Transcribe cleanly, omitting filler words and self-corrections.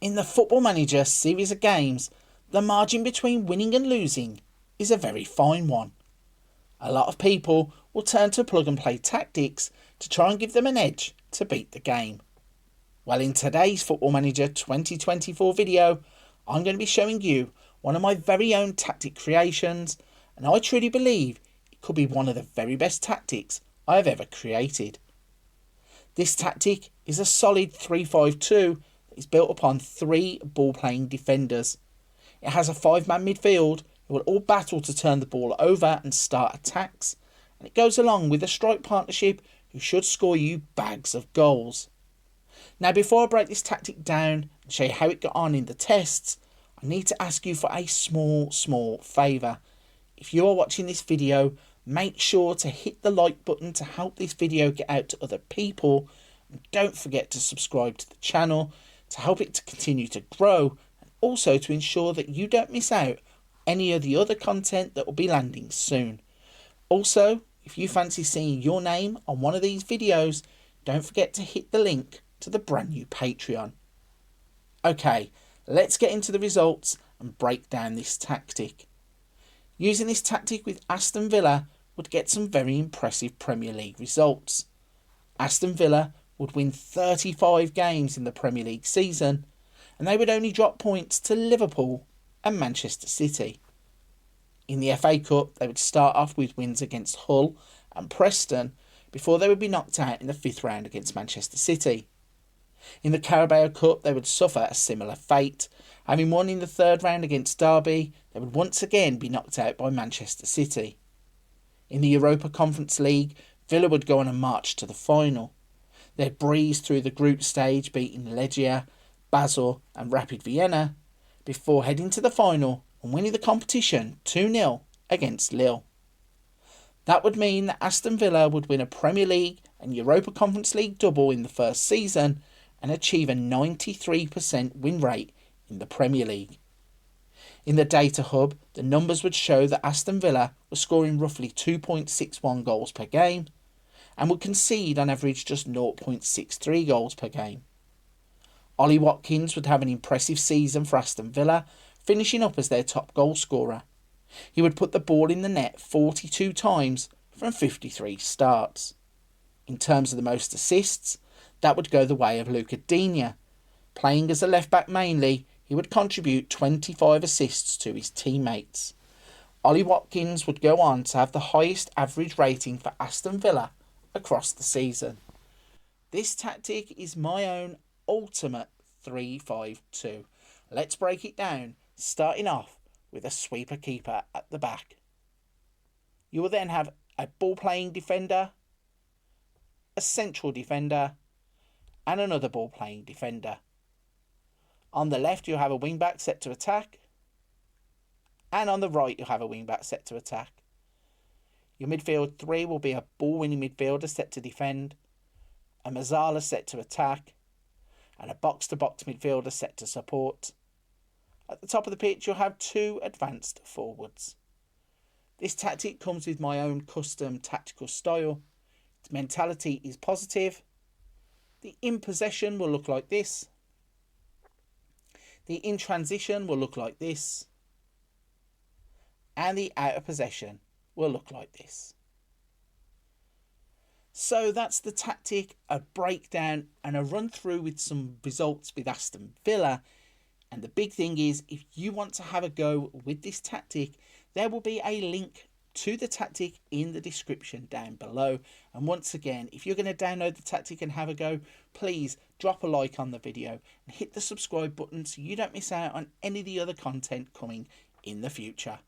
In the Football Manager series of games, the margin between winning and losing is a very fine one. A lot of people will turn to plug and play tactics to try and give them an edge to beat the game. Well, in today's Football Manager 2024 video, I'm going to be showing you one of my very own tactic creations, and I truly believe it could be one of the very best tactics I have ever created. This tactic is a solid 3-5-2 that is built upon 3 ball-playing defenders. It has a 5-man midfield who will all battle to turn the ball over and start attacks, and it goes along with a strike partnership who should score you bags of goals. Now, before I break this tactic down and show you how it got on in the tests, I need to ask you for a small favour. If you are watching this video, make sure to hit the like button to help this video get out to other people, and don't forget to subscribe to the channel to help it to continue to grow, and also to ensure that you don't miss out any of the other content that will be landing soon. Also, if you fancy seeing your name on one of these videos, don't forget to hit the link to the brand new Patreon. Okay, let's get into the results and break down this tactic. Using this tactic with Aston Villa would get some very impressive Premier League results. Aston Villa would win 35 games in the Premier League season, and they would only drop points to Liverpool and Manchester City. In the FA Cup, they would start off with wins against Hull and Preston before they would be knocked out in the 5th round against Manchester City. In the Carabao Cup, they would suffer a similar fate. Having won in the 3rd round against Derby, they would once again be knocked out by Manchester City. In the Europa Conference League, Villa would go on a march to the final. They'd breeze through the group stage, beating Legia, Basel and Rapid Vienna, before heading to the final and winning the competition 2-0 against Lille. That would mean that Aston Villa would win a Premier League and Europa Conference League double in the first season and achieve a 93% win rate in the Premier League. In the data hub, the numbers would show that Aston Villa was scoring roughly 2.61 goals per game and would concede on average just 0.63 goals per game. Ollie Watkins would have an impressive season for Aston Villa, finishing up as their top goal scorer. He would put the ball in the net 42 times from 53 starts. In terms of the most assists, that would go the way of Luca Digne. Playing as a left-back mainly, he would contribute 25 assists to his teammates. Ollie Watkins would go on to have the highest average rating for Aston Villa across the season. This tactic is my own ultimate 3-5-2. Let's break it down, starting off with a sweeper keeper at the back. You will then have a ball-playing defender, a central defender, and another ball-playing defender. On the left, you'll have a wing-back set to attack, and on the right, you'll have a wing-back set to attack. Your midfield 3 will be a ball-winning midfielder set to defend, a Mazzala set to attack, and a box-to-box midfielder set to support. At the top of the pitch, you'll have 2 advanced forwards. This tactic comes with my own custom tactical style. Its mentality is positive. The in possession will look like this. The in transition will look like this. And the out of possession will look like this. So that's the tactic, a breakdown and a run through with some results with Aston Villa. And the big thing is, if you want to have a go with this tactic, there will be a link to the tactic in the description down below. And once again, if you're going to download the tactic and have a go, please drop a like on the video and hit the subscribe button so you don't miss out on any of the other content coming in the future.